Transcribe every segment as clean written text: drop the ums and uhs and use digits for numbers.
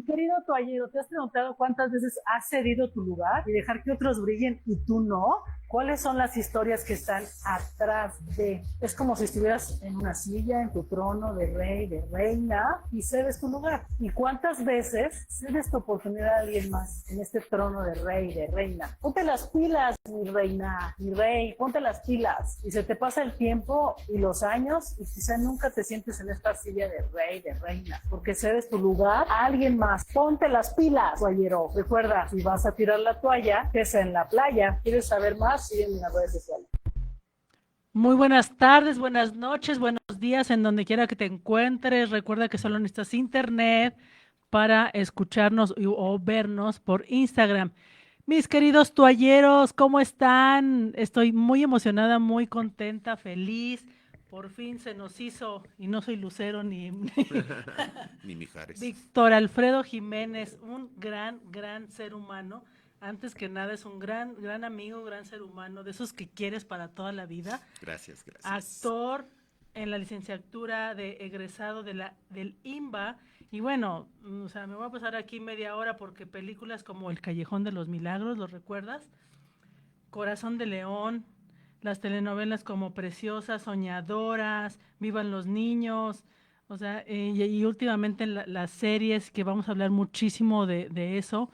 Mi querido toallero, ¿te has preguntado cuántas veces has cedido tu lugar y dejar que otros brillen y tú no? ¿Cuáles son las historias que están atrás de? Es como si estuvieras en una silla, en tu trono de rey, de reina, y cedes tu lugar. ¿Y cuántas veces cedes tu oportunidad a alguien más en este trono de rey, de reina? Ponte las pilas, mi reina, mi rey, ponte las pilas. Y se te pasa el tiempo y los años y quizá nunca te sientes en esta silla de rey, de reina, porque cedes tu lugar a alguien más. Ponte las pilas, toallero. Recuerda, si vas a tirar la toalla, que sea en la playa. ¿Quieres saber más? Sígueme en las redes sociales. Muy buenas tardes, buenas noches, buenos días, en donde quiera que te encuentres. Recuerda que solo necesitas internet para escucharnos o vernos por Instagram. Mis queridos toalleros, ¿cómo están? Estoy muy emocionada, muy contenta, feliz. Por fin se nos hizo, y no soy Lucero ni Ni Mijares. Víctor Alfredo Jiménez, un gran ser humano. Antes que nada es un gran amigo, un gran ser humano, de esos que quieres para toda la vida. Gracias, gracias. Actor en la licenciatura de egresado del IMBA. Y bueno, o sea, me voy a pasar aquí media hora porque películas como El Callejón de los Milagros, ¿los recuerdas? Corazón de León, las telenovelas como Preciosas, Soñadoras, Vivan los Niños, o sea, y últimamente las series, que vamos a hablar muchísimo de eso,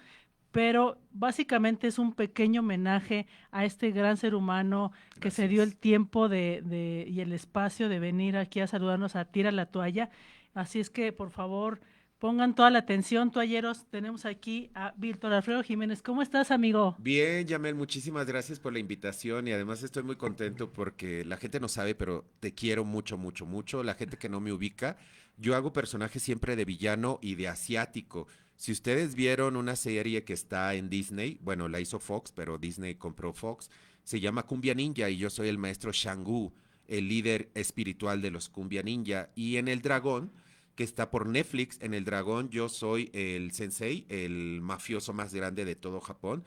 pero básicamente es un pequeño homenaje a este gran ser humano que se dio el Gracias. tiempo y el espacio de venir aquí a saludarnos a Tira la Toalla. Así es que, por favor, pongan toda la atención, toalleros. Tenemos aquí a Víctor Alfredo Jiménez. ¿Cómo estás, amigo? Bien, Yamel, muchísimas gracias por la invitación y además estoy muy contento porque la gente no sabe, pero te quiero mucho, mucho, mucho. La gente que no me ubica, yo hago personajes siempre de villano y de asiático. Si ustedes vieron una serie que está en Disney, bueno, la hizo Fox, pero Disney compró Fox, se llama Cumbia Ninja y yo soy el maestro Shangu, el líder espiritual de los Cumbia Ninja. Y en El Dragón, que está por Netflix, en El Dragón yo soy el sensei, el mafioso más grande de todo Japón.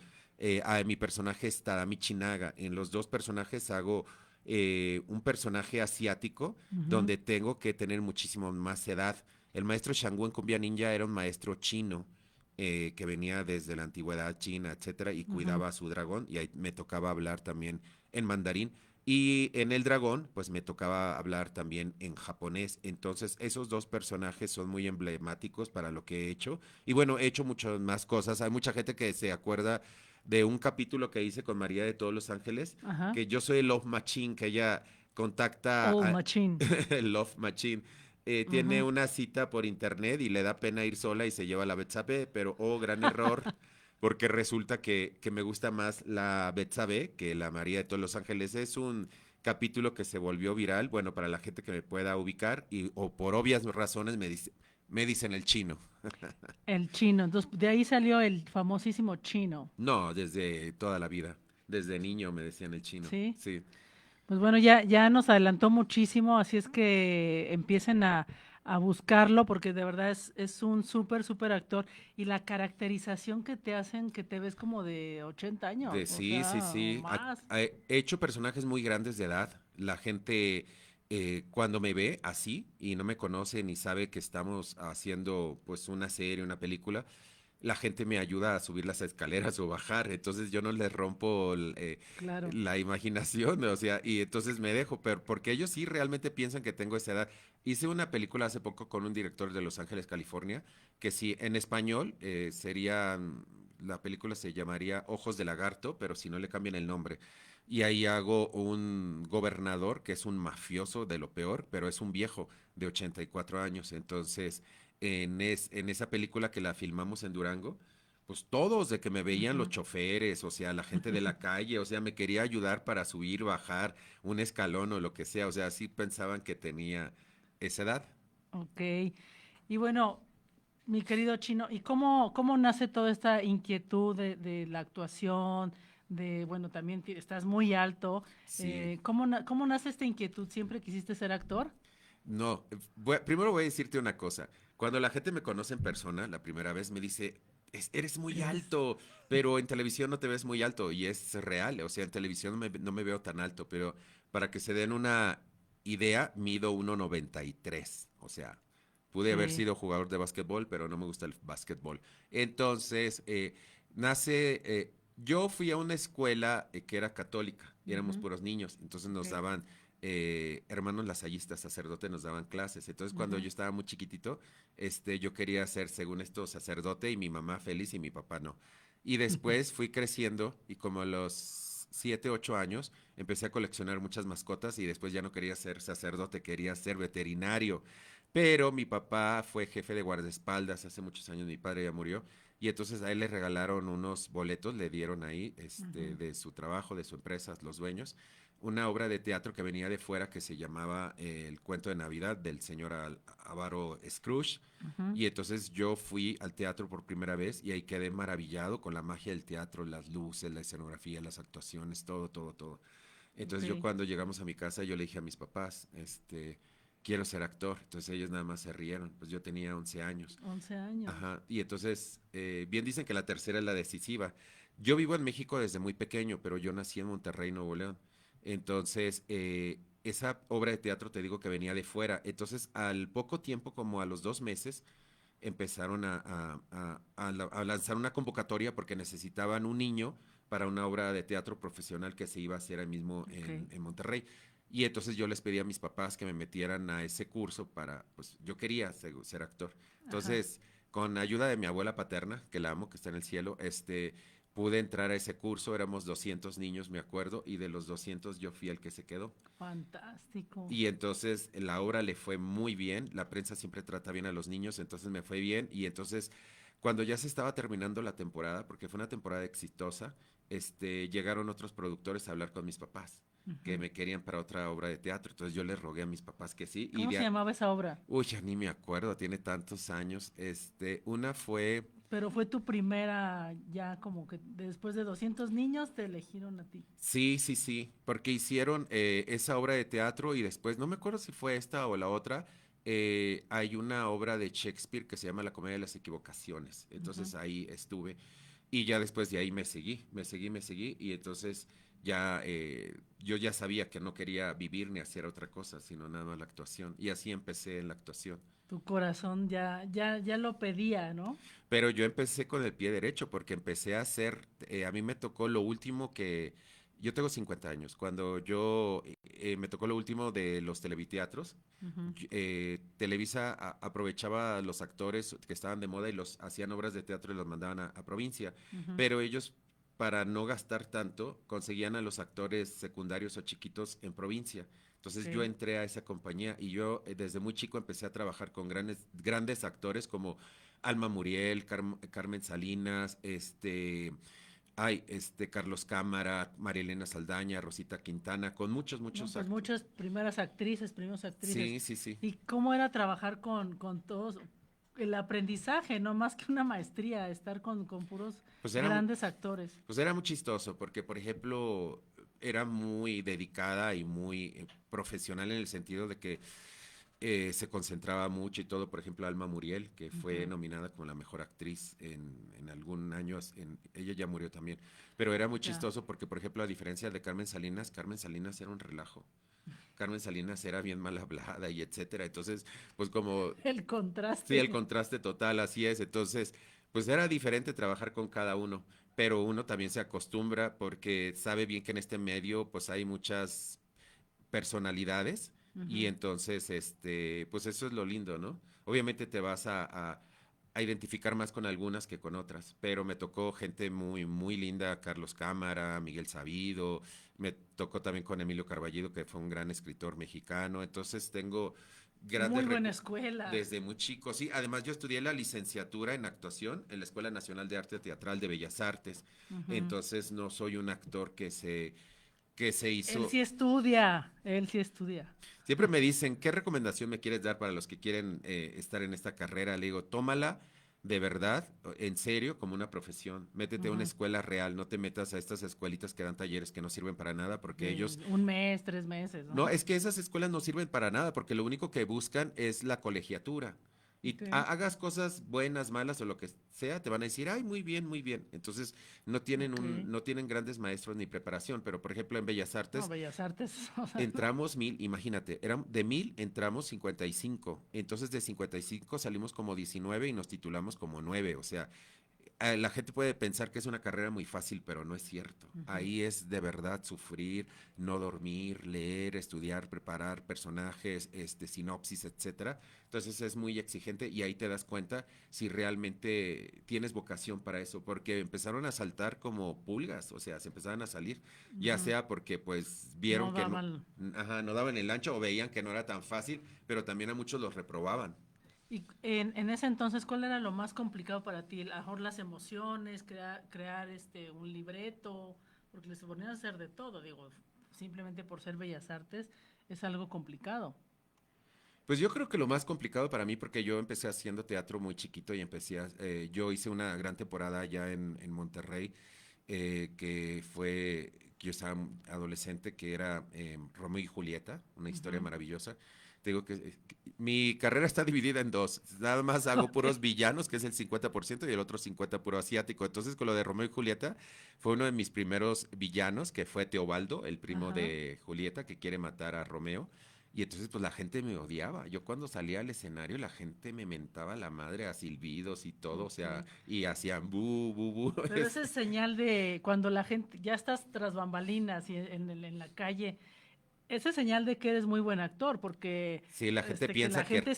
Mi personaje es Tadami Chinaga. En los dos personajes hago un personaje asiático Ujú, donde tengo que tener muchísimo más edad. El maestro Shangu en Cumbia Ninja era un maestro chino que venía desde la antigüedad china, etcétera, y ujú. cuidaba a su dragón, y ahí me tocaba hablar también en mandarín. Y en el dragón, pues me tocaba hablar también en japonés. Entonces, esos dos personajes son muy emblemáticos para lo que he hecho. Y bueno, he hecho muchas más cosas. Hay mucha gente que se acuerda de un capítulo que hice con María de todos los Ángeles, Ajá. que yo soy el Love Machine, que ella contacta Oh, a machín. el Love Machine. Tiene Ujú. una cita por internet y le da pena ir sola y se lleva la Betsabe, pero oh, gran error, porque resulta que me gusta más la Betsabe que la María de todos los Ángeles. Es un capítulo que se volvió viral, bueno, para la gente que me pueda ubicar, y o por obvias razones me dicen el chino. El chino. Entonces, de ahí salió el famosísimo chino. No, desde toda la vida. Desde niño me decían el chino. ¿Sí? Sí. Pues bueno, ya nos adelantó muchísimo, así es que empiecen a buscarlo, porque de verdad es un súper actor. Y la caracterización que te hacen, que te ves como de 80 años, o Sí, sí, sea, o sí. más. He hecho personajes muy grandes de edad. La gente cuando me ve así y no me conoce ni sabe que estamos haciendo pues una serie, una película, la gente me ayuda a subir las escaleras o bajar. Entonces yo no les rompo Claro. la imaginación, o sea, y entonces me dejo, pero porque ellos sí realmente piensan que tengo esa edad. Hice una película hace poco con un director de Los Ángeles, California, que sí, en español sería, la película se llamaría Ojos de Lagarto, pero si no le cambian el nombre. Y ahí hago un gobernador que es un mafioso de lo peor, pero es un viejo de 84 años. Entonces, en esa película que la filmamos en Durango, pues todos de que me veían los Ujú. choferes, o sea, la gente de la calle, o sea, me quería ayudar para subir, bajar un escalón o lo que sea, o sea, sí pensaban que tenía esa edad. Ok. Y bueno, mi querido Chino, ¿y cómo nace toda esta inquietud de la actuación? Bueno, también estás muy alto. Sí. ¿Cómo nace esta inquietud? ¿Siempre quisiste ser actor? No, primero voy a decirte una cosa. Cuando la gente me conoce en persona, la primera vez me dice, eres muy Eres. alto, pero en televisión no te ves muy alto. Y es real, o sea, en televisión no me veo tan alto, pero para que se den una idea, mido 1,93. O sea, Pude haber Sí. sido jugador de básquetbol, pero no me gusta el básquetbol. Entonces, nace, yo fui a una escuela que era católica, y éramos Ujú, puros niños, entonces nos ok, daban, hermanos lasallistas, sacerdotes, nos daban clases. Entonces, cuando ujú, yo estaba muy chiquitito, yo quería ser, según esto, sacerdote y mi mamá feliz y mi papá no. Y después fui creciendo y como a los 7, 8 años empecé a coleccionar muchas mascotas y después ya no quería ser sacerdote, quería ser veterinario. Pero mi papá fue jefe de guardaespaldas hace muchos años, mi padre ya murió, y entonces a él le regalaron unos boletos, le dieron ahí, ujú, de su trabajo, de su empresa, los dueños, una obra de teatro que venía de fuera que se llamaba El cuento de Navidad del señor Ávaro Scrooge. ujú, Y entonces yo fui al teatro por primera vez y ahí quedé maravillado con la magia del teatro, las luces, la escenografía, las actuaciones, todo, todo, todo. Entonces yo ok, cuando llegamos a mi casa yo le dije a mis papás, quiero ser actor. Entonces ellos nada más se rieron, pues yo tenía 11 años. 11 años. Ajá, y entonces, bien dicen que la tercera es la decisiva. Yo vivo en México desde muy pequeño, pero yo nací en Monterrey, Nuevo León. Entonces, esa obra de teatro te digo que venía de fuera. Entonces, al poco tiempo, como a los 2 meses, empezaron a lanzar una convocatoria porque necesitaban un niño para una obra de teatro profesional que se iba a hacer ahí mismo Ok, en Monterrey. Y entonces yo les pedí a mis papás que me metieran a ese curso para, pues yo quería ser actor. ajá. Entonces, con ayuda de mi abuela paterna, que la amo, que está en el cielo, pude entrar a ese curso, éramos 200 niños, me acuerdo, y de los 200 yo fui el que se quedó. Fantástico. Y entonces la obra le fue muy bien, la prensa siempre trata bien a los niños, entonces me fue bien y entonces cuando ya se estaba terminando la temporada, porque fue una temporada exitosa, llegaron otros productores a hablar con mis papás, que Ujú. me querían para otra obra de teatro, entonces yo les rogué a mis papás que sí, ¿Cómo se llamaba esa obra? uy, ya ni me acuerdo, tiene tantos años, una fue, Pero fue tu primera, ya como que después de 200 niños te elegieron a ti. sí, sí, sí, porque hicieron esa obra de teatro y después, no me acuerdo si fue esta o la otra, hay una obra de Shakespeare que se llama La Comedia de las Equivocaciones. Ujú. Entonces ahí estuve y ya después de ahí me seguí y entonces ya yo ya sabía que no quería vivir ni hacer otra cosa, sino nada más la actuación. Y así empecé en la actuación. Tu corazón ya lo pedía, ¿no? Pero yo empecé con el pie derecho porque empecé a hacer, a mí me tocó lo último que, yo tengo 50 años, cuando yo me tocó lo último de los televiteatros, Ujú, Televisa aprovechaba a los actores que estaban de moda y los hacían obras de teatro y los mandaban a provincia, ujú. pero ellos para no gastar tanto conseguían a los actores secundarios o chiquitos en provincia. Entonces yo Ok. entré a esa compañía y yo desde muy chico empecé a trabajar con grandes actores como Alma Muriel, Carmen Salinas, Carlos Cámara, María Elena Saldaña, Rosita Quintana, con muchos, No, muchos pues actos. muchas primeras actrices, primeros actrices. Sí, sí, sí. ¿Y cómo era trabajar con todos? El aprendizaje, no más que una maestría, estar con puros Pues era, mu- grandes actores. pues era muy chistoso porque, por ejemplo, era muy dedicada y muy profesional en el sentido de que se concentraba mucho y todo. Por ejemplo, Alma Muriel, que fue Ujú, nominada como la mejor actriz en algún año, ella ya murió también. Pero era muy ya. chistoso porque, por ejemplo, a diferencia de Carmen Salinas era un relajo. Carmen Salinas era bien mal hablada y etcétera. Entonces, pues como, El sí, el contraste. contraste total, así es. Entonces, pues era diferente trabajar con cada uno, pero uno también se acostumbra porque sabe bien que en este medio, pues hay muchas personalidades y Ujú, entonces, pues eso es lo lindo, ¿no? Obviamente te vas a identificar más con algunas que con otras, pero me tocó gente muy, muy linda, Carlos Cámara, Miguel Sabido, me tocó también con Emilio Carballido, que fue un gran escritor mexicano, entonces tengo muy grandes buena escuela. desde muy chico, sí. Además, yo estudié la licenciatura en actuación en la Escuela Nacional de Arte Teatral de Bellas Artes. Ujú. Entonces, no soy un actor que se Él hizo. sí estudia, él sí estudia. Siempre me dicen, ¿qué recomendación me quieres dar para los que quieren estar en esta carrera? Le digo, tómala de verdad, en serio, como una profesión. Métete a una Ujú. escuela real, no te metas a estas escuelitas que dan talleres que no sirven para nada, porque ellos. De un mes, 3 meses, No, ¿no? es que esas escuelas no sirven para nada, porque lo único que buscan es la colegiatura. Y Ok. hagas cosas buenas, malas o lo que sea, te van a decir, ay, muy bien, muy bien. Entonces, Ok. no tienen grandes maestros ni preparación, pero por ejemplo en Bellas No, Artes Bellas Artes, o sea, no. entramos 1000, imagínate, de 1000 entramos 55. Entonces de 55 salimos como 19 y nos titulamos como 9. O sea, la gente puede pensar que es una carrera muy fácil, pero no es cierto. Ujú. Ahí es de verdad sufrir, no dormir, leer, estudiar, preparar personajes, sinopsis, etcétera. Entonces es muy exigente y ahí te das cuenta si realmente tienes vocación para eso, porque empezaron a saltar como pulgas, o sea, se empezaron a salir, ya Ujú. sea porque pues No vieron que no, daban. ajá, no daban el ancho o veían que no era tan fácil, pero también a muchos los reprobaban. Y en ese entonces, ¿cuál era lo más complicado para ti? A lo mejor las emociones, crear un libreto, porque les ponían a hacer de todo, digo, simplemente por ser bellas artes es algo complicado. Pues yo creo que lo más complicado para mí, porque yo empecé haciendo teatro muy chiquito y yo hice una gran temporada allá en Monterrey, que yo estaba adolescente, que era Romeo y Julieta, una historia Ujú. maravillosa. Te digo que mi carrera está dividida en dos. Nada más hago Ok. puros villanos, que es el 50%, y el otro 50% puro asiático. Entonces, con lo de Romeo y Julieta, fue uno de mis primeros villanos, que fue Teobaldo, el primo Ajá. de Julieta, que quiere matar a Romeo. Y entonces pues la gente me odiaba. Yo cuando salía al escenario la gente me mentaba la madre a silbidos y todo, o Ok. sea, y hacían bu, bu, bu. Pero esa es señal de cuando la gente, ya estás tras bambalinas y en la calle, esa es señal de que eres muy buen actor, porque Sí, la gente que la piensa gente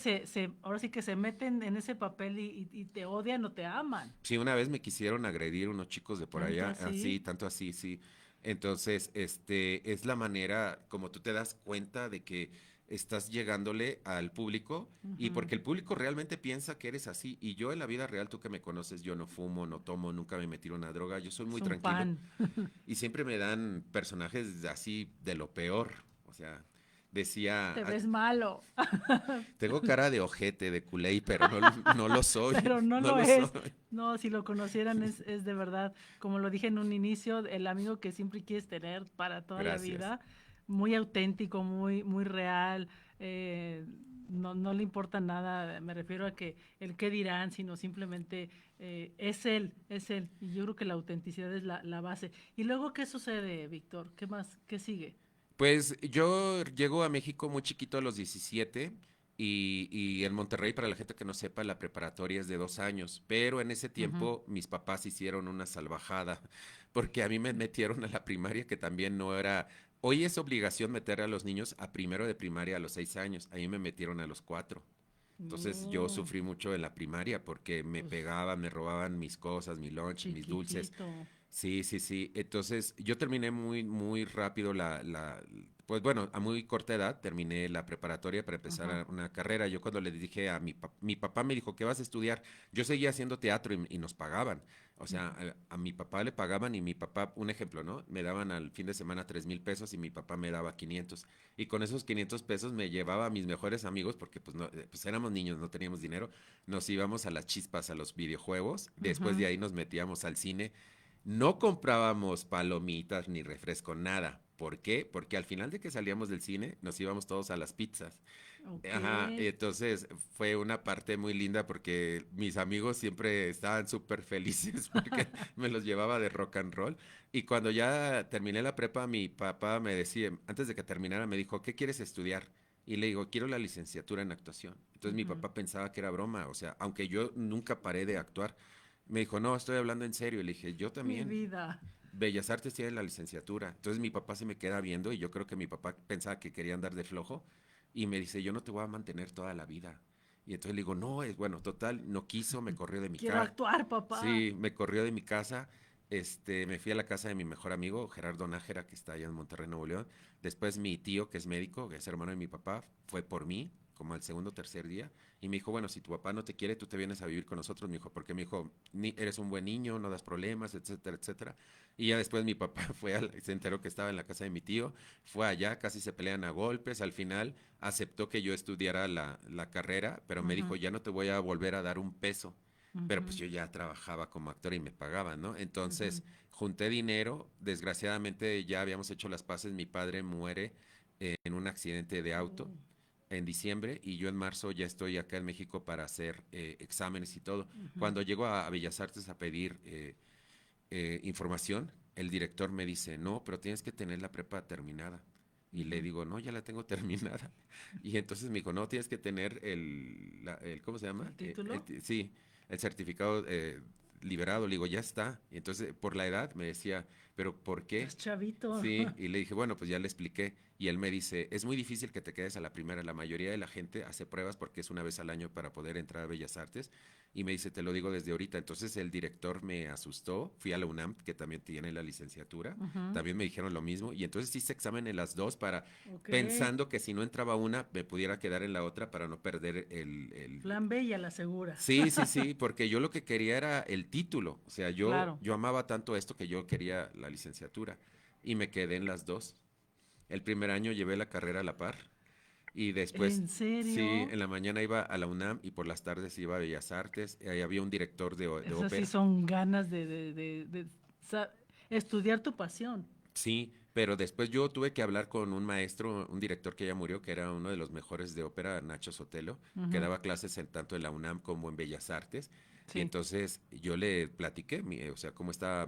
ahora sí que se meten en ese papel y te odian o te aman. sí, una vez me quisieron agredir unos chicos de por Tanto allá, así, así. tanto así, sí. Entonces, es la manera como tú te das cuenta de que estás llegándole al público y Ujú. porque el público realmente piensa que eres así. Y yo en la vida real, tú que me conoces, yo no fumo, no tomo, nunca me metí en una droga, yo soy Es muy un tranquilo. pan. Y siempre me dan personajes así de lo peor. O sea, decía, Te ves malo, tengo cara de ojete, de culé, pero no, no lo soy, pero no no lo lo soy. es. No, si lo conocieran es de verdad, como lo dije en un inicio, el amigo que siempre quieres tener para toda la Gracias. vida, muy auténtico, muy real, eh, no le importa nada, me refiero a que el qué dirán, sino simplemente es él. Y yo creo que la autenticidad es la base. ¿Y luego qué sucede, Víctor? ¿Qué más? ¿Qué sigue? Pues yo llego a México muy chiquito a los 17 y en Monterrey, para la gente que no sepa, la preparatoria es de 2 años, pero en ese Ujú. tiempo mis papás hicieron una salvajada porque a mí me metieron a la primaria que también no era. Hoy es obligación meter a los niños a primero de primaria a los 6 años, a mí me metieron a los 4. Entonces yo No, sufrí mucho en la primaria porque me pues pegaban, me robaban mis cosas, mi lunch, mis dulces. chiquitito. Sí, sí, sí. Entonces, yo terminé muy, muy rápido pues bueno, a muy corta edad terminé la preparatoria para empezar Ajá. una carrera. Yo cuando le dije a mi papá me dijo, ¿qué vas a estudiar? Yo seguía haciendo teatro y nos pagaban. O sea, Ujú. a mi papá le pagaban y mi papá, un ejemplo, ¿no? Me daban al fin de semana 3,000 pesos y mi papá me daba 500. Y con esos 500 pesos me llevaba a mis mejores amigos porque pues, no, pues éramos niños, no teníamos dinero. Nos íbamos a las chispas, a los videojuegos. Después Ujú. de ahí nos metíamos al cine. No comprábamos palomitas ni refresco, nada. ¿Por qué? Porque al final de que salíamos del cine, nos íbamos todos a las pizzas. Ok. Ajá, entonces fue una parte muy linda porque mis amigos siempre estaban súper felices porque me los llevaba de rock and roll. Y cuando ya terminé la prepa, mi papá me decía, antes de que terminara, me dijo, ¿qué quieres estudiar? Y le digo, quiero la licenciatura en actuación. Entonces mi Ujú. papá pensaba que era broma, o sea, aunque yo nunca paré de actuar, me dijo, no, estoy hablando en serio. Y le dije, yo Mi también. vida. Bellas Artes tiene la licenciatura. Entonces mi papá se me queda viendo y yo creo que mi papá pensaba que quería andar de flojo y me dice, yo no te voy a mantener toda la vida. Y entonces le digo, no, es bueno, total, no quiso, me corrió de mi Quiero casa. actuar, papá. Sí, me corrió de mi casa. Me fui a la casa de mi mejor amigo, Gerardo Nájera, que está allá en Monterrey, Nuevo León. Después mi tío, que es médico, que es hermano de mi papá, fue por mí, como al segundo o tercer día, y me dijo, bueno, si tu papá no te quiere, tú te vienes a vivir con nosotros, me dijo, porque me dijo, eres un buen niño, no das problemas, etcétera, etcétera. Y ya después mi papá se enteró que estaba en la casa de mi tío, fue allá, casi se pelean a golpes, al final aceptó que yo estudiara la carrera, pero me Ujú. dijo, ya no te voy a volver a dar un peso. Pero pues Ujú. yo ya trabajaba como actor y me pagaban, ¿no? Ujú. Entonces junté dinero, desgraciadamente ya habíamos hecho las paces, mi padre muere en un accidente de auto. Oh. en diciembre, y yo en marzo ya estoy acá en México para hacer exámenes y todo. Ujú. Cuando llego a Bellas Artes a pedir información, el director me dice, no, pero tienes que tener la prepa terminada. Y le Ujú. digo, no, ya la tengo terminada. Y entonces me dijo, no, tienes que tener ¿cómo se llama? ¿El título? Sí, el certificado liberado. Le digo, ya está. Y entonces, por la edad, me decía, ¿pero por qué? Estás chavito. Sí, y le dije, bueno, pues ya le expliqué. Y él me dice, es muy difícil que te quedes a la primera. La mayoría de la gente hace pruebas porque es una vez al año para poder entrar a Bellas Artes. Y me dice, te lo digo desde ahorita. Entonces el director me asustó. Fui a la UNAM, que también tiene la licenciatura. Ujú. También me dijeron lo mismo. Y entonces hice examen en las dos para, Ok. pensando que si no entraba una, me pudiera quedar en la otra para no perder el. Plan B y a la segura. Sí, sí, sí, porque yo lo que quería era el título. O sea, yo, Claro. yo amaba tanto esto que yo quería la licenciatura. Y me quedé en las dos. El primer año llevé la carrera a la par y después, ¿En sí, serio? en la mañana iba a la UNAM y por las tardes iba a Bellas Artes. Ahí había un director de Esas sí ópera. son ganas de estudiar tu pasión. Sí, pero después yo tuve que hablar con un maestro, un director que ya murió, que era uno de los mejores de ópera, Nacho Sotelo, que Ujú. daba clases tanto en la UNAM como en Bellas Artes. Y Sí. entonces yo le platiqué, o sea, cómo estaba,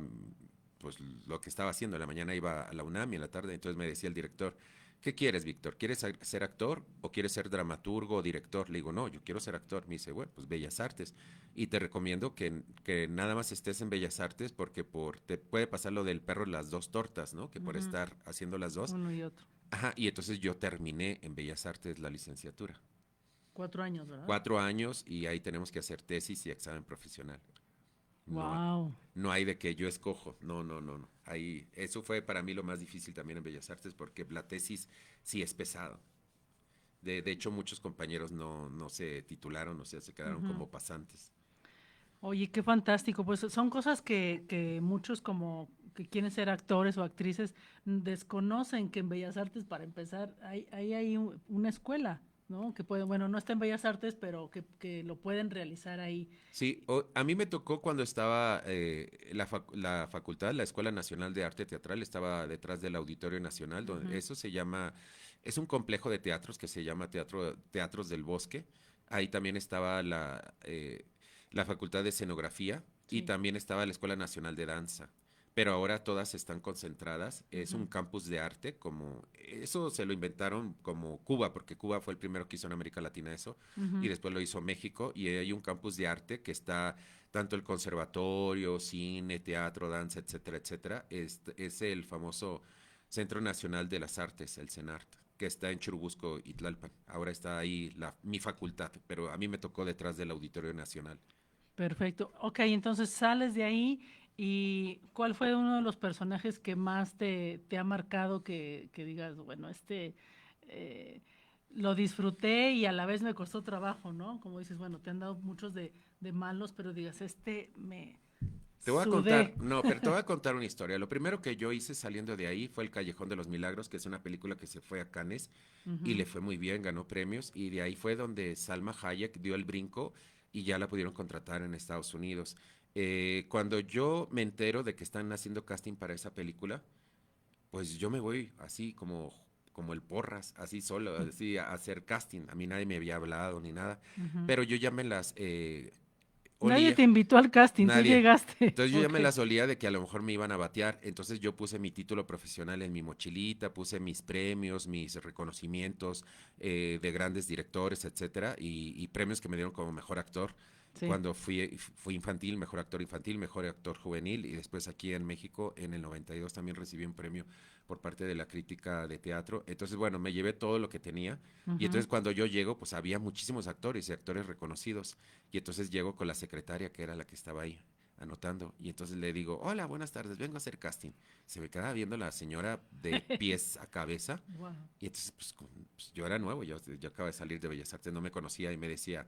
pues lo que estaba haciendo. En la mañana iba a la UNAM y en la tarde, entonces me decía el director, ¿qué quieres, Víctor? ¿Quieres ser actor o quieres ser dramaturgo o director? Le digo, no, yo quiero ser actor. Me dice, bueno, pues Bellas Artes. Y te recomiendo que nada más estés en Bellas Artes porque te puede pasar lo del perro las dos tortas, ¿no? Que por Ujú. estar haciendo las dos. Uno y otro. Ajá, y entonces yo terminé en Bellas Artes la licenciatura. 4 años, ¿verdad? 4 años y ahí tenemos que hacer tesis y examen profesional. No, Wow. no hay de que yo escojo. No, no, no, no. Ahí, eso fue para mí lo más difícil también en Bellas Artes porque la tesis sí es pesado. De hecho, muchos compañeros no se titularon, o sea, se quedaron como pasantes. Oye, qué fantástico. Pues son cosas que muchos como que quieren ser actores o actrices desconocen que en Bellas Artes, para empezar, hay una escuela, ¿no? Que puede, bueno, no está en Bellas Artes, pero que lo pueden realizar ahí. Sí, a mí me tocó cuando estaba la facultad, la Escuela Nacional de Arte Teatral, estaba detrás del Auditorio Nacional, donde Ujú. eso se llama, es un complejo de teatros que se llama Teatros del Bosque. Ahí también estaba la Facultad de Escenografía y Sí. también estaba la Escuela Nacional de Danza. Pero ahora todas están concentradas. Es un Ujú. campus de arte, como eso se lo inventaron como Cuba, porque Cuba fue el primero que hizo en América Latina eso y Ujú. después lo hizo México y hay un campus de arte que está tanto el conservatorio, cine, teatro, danza, etcétera, etcétera. Es el famoso Centro Nacional de las Artes, el CENART, que está en Churubusco y Tlalpan. Ahora está ahí mi facultad, pero a mí me tocó detrás del Auditorio Nacional. Perfecto. Ok, entonces sales de ahí y ¿cuál fue uno de los personajes que más te ha marcado que digas, bueno, eh, lo disfruté y a la vez me costó trabajo, ¿no? Como dices, bueno, te han dado muchos de malos, pero digas, me Te voy a contar, sudé. no, pero te voy a contar una historia. Lo primero que yo hice saliendo de ahí fue El Callejón de los Milagros, que es una película que se fue a Cannes y Ujú. le fue muy bien, ganó premios y de ahí fue donde Salma Hayek dio el brinco y ya la pudieron contratar en Estados Unidos. Cuando yo me entero de que están haciendo casting para esa película, pues yo me voy así como el porras, así solo, así a hacer casting. A mí nadie me había hablado ni nada, Ujú. pero yo ya me las Nadie olía. te invitó al casting, tú Nadie. llegaste. Entonces yo ya Ok. me las olía de que a lo mejor me iban a batear. Entonces yo puse mi título profesional en mi mochilita, puse mis premios, mis reconocimientos de grandes directores, etcétera, y premios que me dieron como mejor actor. Sí. Cuando fui infantil, mejor actor juvenil, y después aquí en México, en el 92 también recibí un premio por parte de la crítica de teatro. Entonces, bueno, me llevé todo lo que tenía. Y Ujú. entonces cuando yo llego, pues había muchísimos actores y actores reconocidos. Y entonces llego con la secretaria, que era la que estaba ahí anotando. Y entonces le digo, hola, buenas tardes, vengo a hacer casting. Se me queda viendo la señora de pies a cabeza. Wow. Y entonces, pues, yo era nuevo, yo acababa de salir de Bellas Artes, no me conocía y me decía,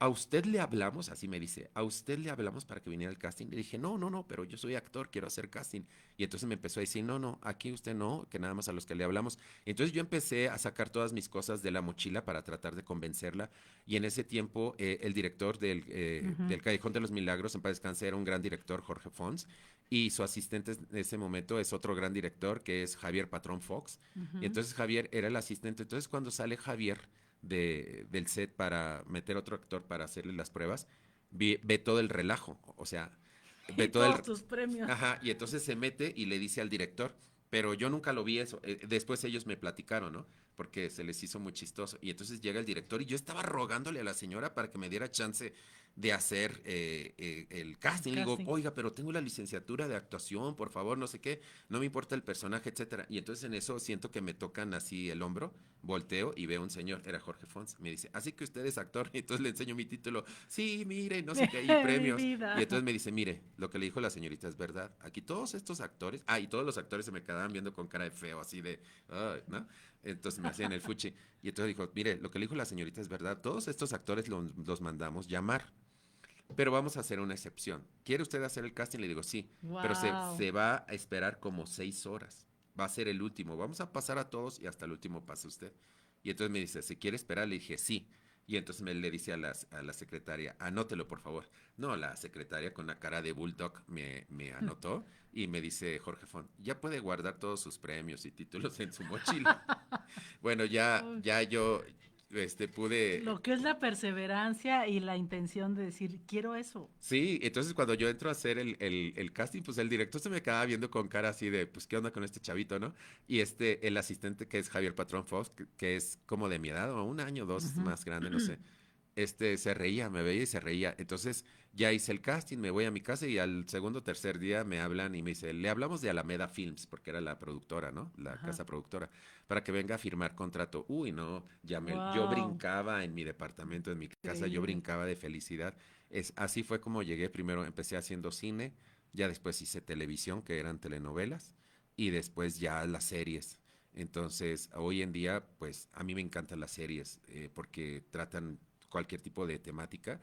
¿a usted le hablamos? Así me dice, ¿a usted le hablamos para que viniera al casting? Le dije, no, pero yo soy actor, quiero hacer casting. Y entonces me empezó a decir, no, aquí usted no, que nada más a los que le hablamos. Entonces yo empecé a sacar todas mis cosas de la mochila para tratar de convencerla. Y en ese tiempo, el director Ujú. del Callejón de los Milagros, en paz descanse, era un gran director, Jorge Fons. Y su asistente en ese momento es otro gran director, que es Javier Patrón Fox. Y Ujú. entonces Javier era el asistente. Entonces cuando sale Javier del set para meter otro actor para hacerle las pruebas, ve todo el relajo, o sea, ve Y todo todos tus premios. Ajá, y entonces se mete y le dice al director, pero yo nunca lo vi eso, después ellos me platicaron, ¿no? Porque se les hizo muy chistoso. Y entonces llega el director y yo estaba rogándole a la señora para que me diera chance de hacer el El casting. Le digo, casting. oiga, pero tengo la licenciatura de actuación, por favor, no sé qué, no me importa el personaje, etcétera. Y entonces en eso siento que me tocan así el hombro, volteo y veo un señor, era Jorge Fons, me dice, así que usted es actor. Y entonces le enseño mi título, sí, mire, no sé qué, y Mi premios. Y vida. entonces me dice, mire, lo que le dijo la señorita es verdad. Aquí todos estos actores, y todos los actores se me quedaban viendo con cara de feo, así de, "Ay", ¿no? Entonces me hacían el fuchi. Y entonces dijo, mire, lo que le dijo la señorita es verdad. Todos estos actores los mandamos llamar, pero vamos a hacer una excepción. ¿Quiere usted hacer el casting? Le digo, sí, pero Wow. se va a esperar como 6 horas. Va a ser el último. Vamos a pasar a todos y hasta el último pasa usted. Y entonces me dice, ¿se quiere esperar? Le dije, sí. Y entonces le dice a la secretaria, anótelo por favor. No, la secretaria con la cara de bulldog me anotó y me dice Jorge Font, ya puede guardar todos sus premios y títulos en su mochila. Bueno, ya yo pude. Lo que es la perseverancia y la intención de decir, quiero eso. Sí, entonces cuando yo entro a hacer el casting, pues el director se me quedaba viendo con cara así de, pues, ¿qué onda con este chavito, no? Y el asistente que es Javier Patrón Fox, que es como de mi edad, o un año, dos Ujú. más grande, no sé, se reía, me veía y se reía. Entonces ya hice el casting, me voy a mi casa y al segundo o tercer día me hablan y me dice, le hablamos de Alameda Films, porque era la productora, ¿no? La Ajá. casa productora, para que venga a firmar contrato. Uy, no, yo Wow. brincaba en mi departamento, en mi casa, yo Increíble. brincaba de felicidad. Así fue como llegué. Primero empecé haciendo cine, ya después hice televisión, que eran telenovelas, y después ya las series. Entonces, hoy en día, pues a mí me encantan las series porque tratan cualquier tipo de temática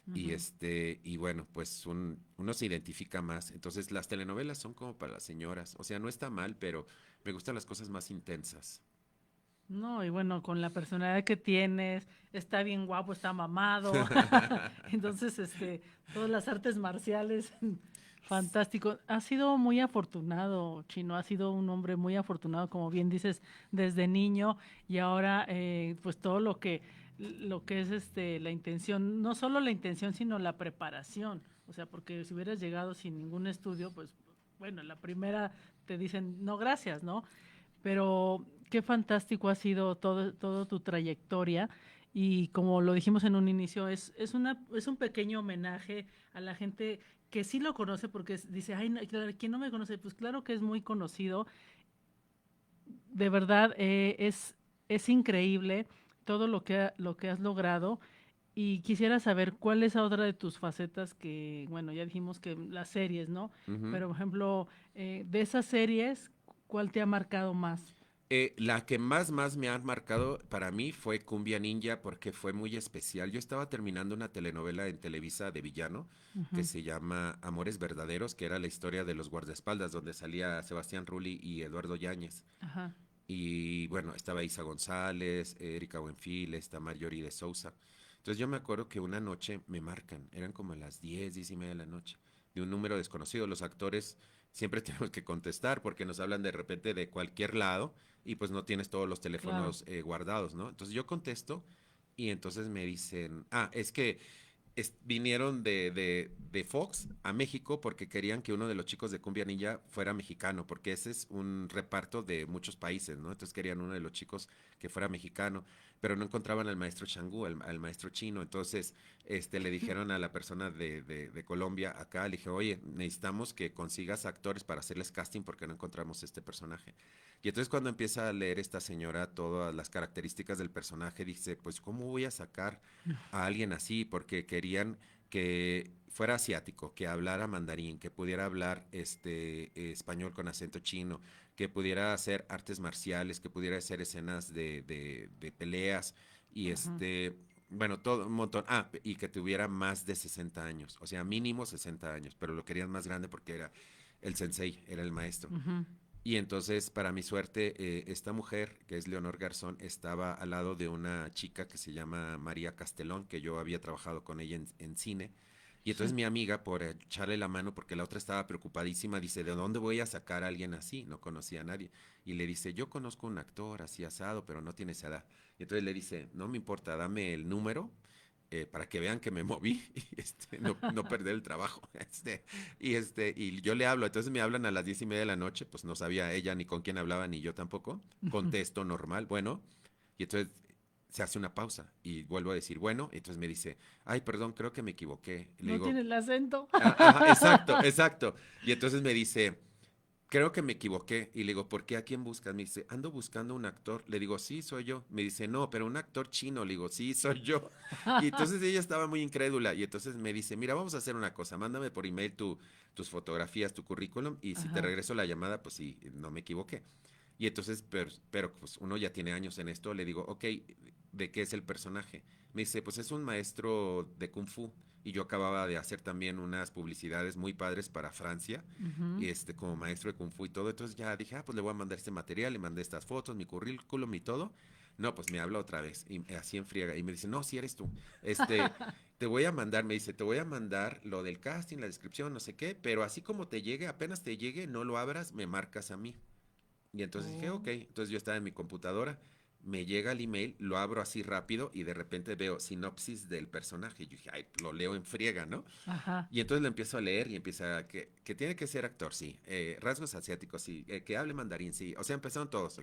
Ujú. y bueno, pues uno se identifica más. Entonces, las telenovelas son como para las señoras. O sea, no está mal, pero me gustan las cosas más intensas. No, y bueno, con la personalidad que tienes, está bien guapo, está mamado. Entonces, todas las artes marciales, fantástico. Has sido muy afortunado, Chino, has sido un hombre muy afortunado, como bien dices, desde niño y ahora, pues todo lo que es la intención, no solo la intención, sino la preparación. O sea, porque si hubieras llegado sin ningún estudio, pues, bueno, la primera te dicen, no, gracias, ¿no? Pero qué fantástico ha sido todo tu trayectoria y como lo dijimos en un inicio, es un pequeño homenaje a la gente que sí lo conoce porque dice, ay, no, claro, ¿quién no me conoce? Pues claro que es muy conocido. De verdad, es increíble todo lo que has logrado y quisiera saber cuál es otra de tus facetas que, bueno, ya dijimos que las series, ¿no? Ujú. Pero, por ejemplo, de esas series, ¿cuál te ha marcado más? La que más me ha marcado para mí fue Cumbia Ninja porque fue muy especial. Yo estaba terminando una telenovela en Televisa de villano que Ujú. se llama Amores Verdaderos, que era la historia de los guardaespaldas, donde salía Sebastián Rulli y Eduardo Yáñez. Ajá. Y bueno, estaba Isa González, Erika Buenfil, está Marjorie de Sousa. Entonces yo me acuerdo que una noche me marcan, eran como las 10:30 de la noche, de un número desconocido. Los actores siempre tenemos que contestar porque nos hablan de repente de cualquier lado y pues no tienes todos los Claro. teléfonos guardados, ¿no? Entonces yo contesto y entonces me dicen, es que vinieron de Fox a México porque querían que uno de los chicos de Cumbia Ninja fuera mexicano, porque ese es un reparto de muchos países, ¿no? Entonces querían uno de los chicos que fuera mexicano, pero no encontraban al maestro Changú, al maestro chino. Entonces, le dijeron a la persona de Colombia acá, le dije, oye, necesitamos que consigas actores para hacerles casting porque no encontramos este personaje. Y entonces cuando empieza a leer esta señora todas las características del personaje, dice, pues, ¿cómo voy a sacar a alguien así? Porque querían que fuera asiático, que hablara mandarín, que pudiera hablar español con acento chino, que pudiera hacer artes marciales, que pudiera hacer escenas de peleas y Ujú. Bueno, todo un montón. Ah, y que tuviera más de 60 años, o sea, mínimo 60 años, pero lo querían más grande porque era el sensei, era el maestro. Ujú. Y entonces, para mi suerte, esta mujer, que es Leonor Garzón, estaba al lado de una chica que se llama María Castelón, que yo había trabajado con ella en cine. Y entonces mi amiga, por echarle la mano, porque la otra estaba preocupadísima, dice, ¿de dónde voy a sacar a alguien así? No conocía a nadie. Y le dice, yo conozco un actor así asado, pero no tiene esa edad. Y entonces le dice, no me importa, dame el número para que vean que me moví y no perder el trabajo. Y yo le hablo, entonces me hablan a las 10:30 de la noche, pues no sabía ella ni con quién hablaba, ni yo tampoco. Contesto normal, bueno, y entonces se hace una pausa y vuelvo a decir, bueno, y entonces me dice, ay, perdón, creo que me equivoqué. Y le No tiene digo, el acento. "Ah, ajá, exacto, exacto. Y entonces me dice, creo que me equivoqué. Y le digo, ¿por qué? ¿A quién buscas? Me dice, ando buscando un actor. Le digo, sí, soy yo. Me dice, no, pero un actor chino. Le digo, sí, soy yo. Y entonces ella estaba muy incrédula. Y entonces me dice, mira, vamos a hacer una cosa. Mándame por email tus fotografías, tu currículum. Y si te Ajá. regreso la llamada, pues sí, no me equivoqué. Y entonces, pero pues uno ya tiene años en esto. Le digo, ok, ¿de qué es el personaje? Me dice, pues es un maestro de Kung Fu. Y yo acababa de hacer también unas publicidades muy padres para Francia Ujú. como maestro de Kung Fu y todo. Entonces ya dije, pues le voy a mandar este material, le mandé estas fotos, mi currículum y todo. No, pues me habla otra vez, y así en friega, y me dice, no, si eres tú. Este, te voy a mandar, me dice, te voy a mandar lo del casting, la descripción, no sé qué, pero así como te llegue, apenas te llegue, no lo abras, me marcas a mí. Y entonces dije, Oh. ok. Entonces yo estaba en mi computadora, me llega el email, lo abro así rápido y de repente veo sinopsis del personaje. Y yo dije, ay, lo leo en friega, ¿no? Ajá. Y entonces lo empiezo a leer y empieza que tiene que ser actor, sí. Rasgos asiáticos, sí. Que hable mandarín, sí. O sea, empezaron todos.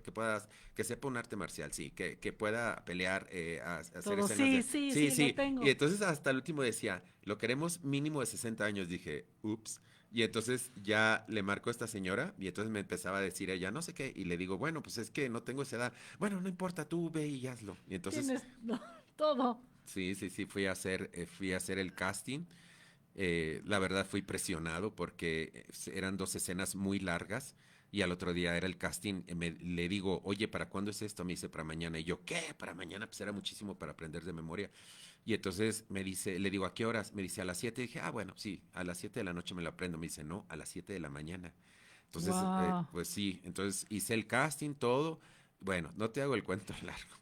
Que sepa un arte marcial, sí. Que pueda pelear, hacer Todo, escenas sí, de. sí, Sí, sí, lo sí. Y tengo. entonces hasta el último decía, lo queremos mínimo de 60 años. Dije, ups. Y entonces ya le marco a esta señora y entonces me empezaba a decir ella, no sé qué. Y le digo, bueno, pues es que no tengo esa edad. Bueno, no importa, tú ve y hazlo. Y entonces, Tienes no, todo. sí, sí, sí, fui a hacer el casting. La verdad fui presionado porque eran dos escenas muy largas y al otro día era el casting. Le digo, oye, ¿para cuándo es esto? Me dice, para mañana. Y yo, ¿qué? Para mañana, pues era muchísimo para aprender de memoria. Y entonces me dice, le digo, ¿a qué horas? Me dice, a las 7. Dije, bueno, sí, a las 7 de la noche me lo aprendo. Me dice, no, a las 7 de la mañana. Entonces, Wow. pues sí, entonces hice el casting, todo. Bueno, no te hago el cuento largo.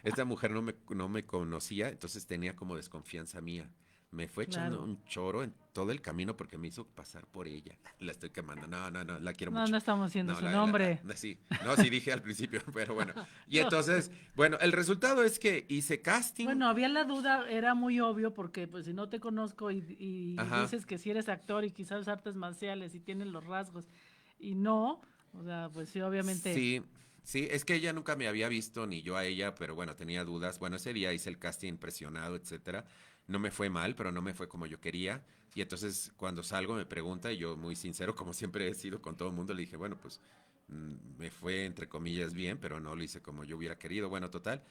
Esta mujer no me conocía, entonces tenía como desconfianza mía. Me fue echando Claro. un choro en todo el camino porque me hizo pasar por ella. La estoy quemando. No, no, no, la quiero No, mucho. no estamos haciendo No, su nombre. sí, no, sí dije al principio, pero bueno. Y No. entonces, bueno, el resultado es que hice casting. Bueno, había la duda, era muy obvio porque pues si no te conozco y Ajá. dices que si eres actor y quizás artes marciales y tienes los rasgos y no, o sea, pues sí, obviamente. Sí, sí, es que ella nunca me había visto, ni yo a ella, pero bueno, tenía dudas. Bueno, ese día hice el casting impresionado, etcétera. No me fue mal, pero no me fue como yo quería. Y entonces cuando salgo me pregunta, y yo muy sincero, como siempre he sido con todo el mundo, le dije, bueno, pues me fue entre comillas bien, pero no lo hice como yo hubiera querido. Bueno, total.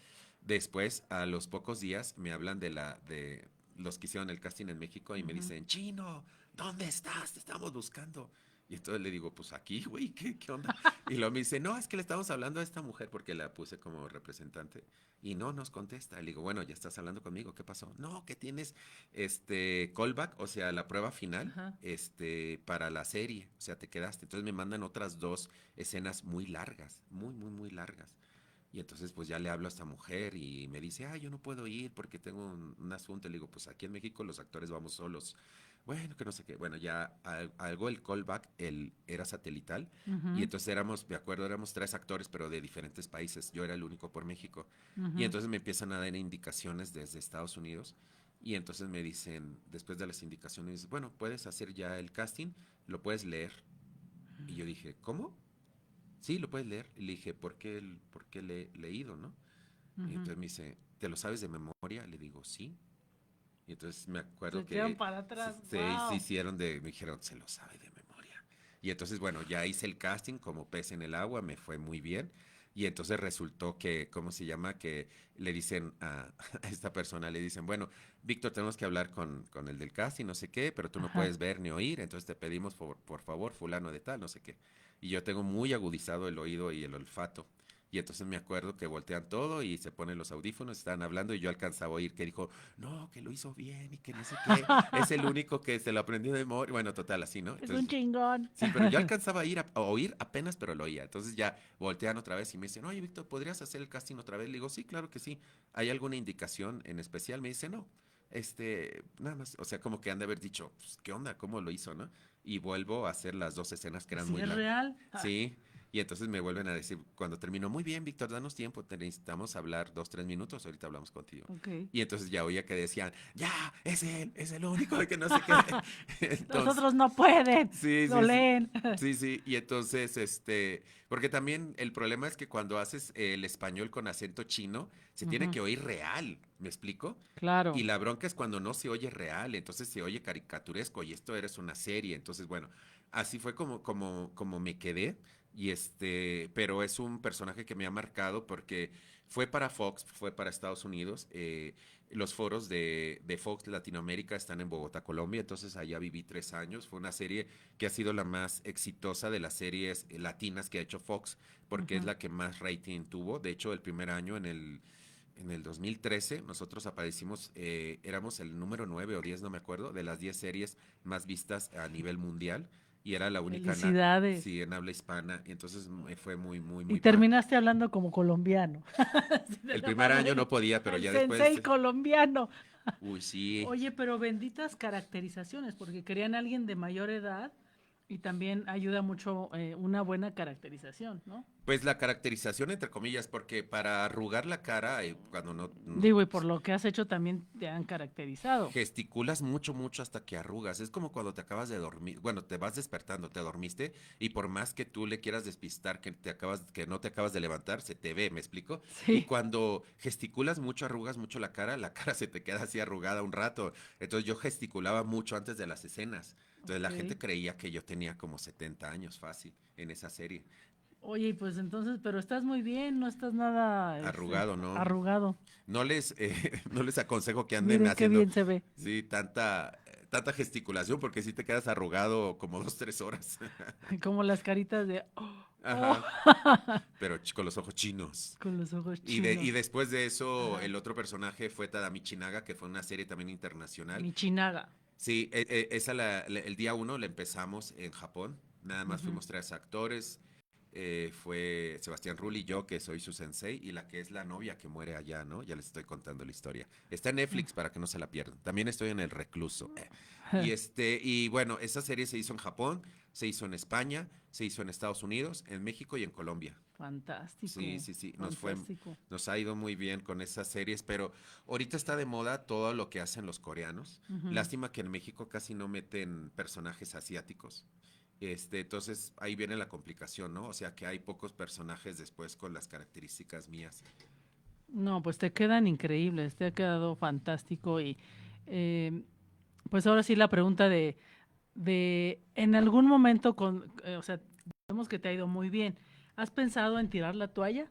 Después, a los pocos días, me hablan de los que hicieron el casting en México y me Ujú. dicen, Chino, ¿dónde estás? Te estamos buscando. Y entonces le digo, pues aquí, güey, ¿qué onda? Y luego me dice, no, es que le estamos hablando a esta mujer porque la puse como representante y no nos contesta. Le digo, bueno, ya estás hablando conmigo, ¿qué pasó? No, que tienes callback, o sea, la prueba final, Ajá. para la serie, o sea, te quedaste. Entonces me mandan otras dos escenas muy largas, muy, muy, muy largas. Y entonces pues ya le hablo a esta mujer y me dice, yo no puedo ir porque tengo un asunto. Le digo, pues aquí en México los actores vamos solos. Bueno, que no sé qué. Bueno, ya algo el callback era satelital y Ujú. entonces éramos, me acuerdo, éramos tres actores pero de diferentes países. Yo era el único por México. Y Ujú. entonces me empiezan a dar indicaciones desde Estados Unidos y entonces me dicen, después de las indicaciones, bueno, puedes hacer ya el casting, lo puedes leer. Y yo dije, ¿cómo? Sí, lo puedes leer. Y le dije, ¿por qué le he leído, no? Y Ujú. entonces me dice, ¿te lo sabes de memoria? Le digo, sí. Y entonces me Se acuerdo echaron que para se, atrás. se Wow. hicieron me dijeron, se lo sabe de memoria. Y entonces, bueno, ya hice el casting como pez en el agua, me fue muy bien. Y entonces resultó que, ¿cómo se llama? Que le dicen a esta persona, le dicen, bueno, Víctor, tenemos que hablar con el del casting, no sé qué, pero tú no Ajá. puedes ver ni oír, entonces te pedimos por favor, fulano de tal, no sé qué. Y yo tengo muy agudizado el oído y el olfato. Y entonces me acuerdo que voltean todo y se ponen los audífonos, están hablando y yo alcanzaba a oír que dijo, no, que lo hizo bien y que no sé qué, es el único que se lo aprendió de memoria. Bueno, total, así, ¿no? Es un Entonces, chingón. sí, pero yo alcanzaba a oír apenas, pero lo oía. Entonces ya voltean otra vez y me dicen, oye, Víctor, ¿podrías hacer el casting otra vez? Le digo, sí, claro que sí. ¿Hay alguna indicación en especial? Me dice, no. Nada más, o sea, como que han de haber dicho, pues, ¿qué onda? ¿Cómo lo hizo, no? Y vuelvo a hacer las dos escenas que eran ¿Sí muy es largas. real? Sí, y entonces me vuelven a decir, cuando termino, muy bien, Víctor, danos tiempo, te necesitamos hablar 2, 3 minutos, ahorita hablamos contigo. Ok. Y entonces ya oía que decían, ya, es él, es el único, que no sé qué. Los Entonces, otros no pueden, sí, lo sí, sí. leen. Sí, sí, y entonces, porque también el problema es que cuando haces el español con acento chino, se tiene Ujú, que oír real, ¿me explico? Y claro. la bronca es cuando no se oye real, entonces se oye caricaturesco y esto eres una serie, entonces bueno, así fue como me quedé y pero es un personaje que me ha marcado porque fue para Fox, fue para Estados Unidos, los foros de Fox Latinoamérica están en Bogotá, Colombia, entonces allá viví 3 años, fue una serie que ha sido la más exitosa de las series latinas que ha hecho Fox, porque es Ujú. la que más rating tuvo, de hecho el primer año en el 2013 nosotros aparecimos, éramos el número 9 o 10, no me acuerdo, de las 10 series más vistas a nivel mundial y era la única, Felicidades. sí, en habla hispana, y entonces fue muy, muy, Y muy padre. terminaste hablando como colombiano. Sí, te El primer llamaban año no podía, pero el ya después, sensei colombiano. uy, sí. Oye, pero benditas caracterizaciones, porque querían a alguien de mayor edad y también ayuda mucho una buena caracterización, ¿no? Pues la caracterización, entre comillas, porque para arrugar la cara, cuando Digo, y por lo que has hecho también te han caracterizado. gesticulas mucho, mucho hasta que arrugas. Es como cuando te acabas de dormir, bueno, te vas despertando, te dormiste y por más que tú le quieras despistar que no te acabas de levantar, se te ve, ¿me explico? Y Sí, cuando gesticulas mucho, arrugas mucho la cara se te queda así arrugada un rato. Entonces yo gesticulaba mucho antes de las escenas. Entonces la ok. gente creía que yo tenía como 70 años fácil en esa serie. Oye, pues entonces, pero estás muy bien, no estás nada, Arrugado, ¿no? arrugado. No les, no les aconsejo que anden Miren qué haciendo, bien se ve. sí, tanta gesticulación porque si te quedas arrugado como 2, 3 horas. Como las caritas de, oh, oh, Ajá, pero con los ojos chinos. con los ojos Y chinos. después de eso, Ajá. el otro personaje fue Tadami Chinaga, que fue una serie también internacional. Michinaga. Sí, esa el día 1 la empezamos en Japón. Nada más Ujú. fuimos 3 actores. Fue Sebastián Rulli y yo, que soy su sensei, y la que es la novia que muere allá, ¿no? Ya les estoy contando la historia. Está en Netflix para que no se la pierdan. También estoy en El Recluso. Y bueno, esa serie se hizo en Japón, se hizo en España, se hizo en Estados Unidos, en México y en Colombia. Sí, Fantástico, sí, sí, fantástico. nos ha ido muy bien con esas series, pero ahorita está de moda todo lo que hacen los coreanos. Ujú. Lástima que en México casi no meten personajes asiáticos. Entonces ahí viene la complicación, ¿no? O sea que hay pocos personajes después con las características mías. No, pues te quedan increíbles, te ha quedado fantástico y eh, pues ahora sí la pregunta de en algún momento o sea, vemos que te ha ido muy bien. ¿Has pensado en tirar la toalla?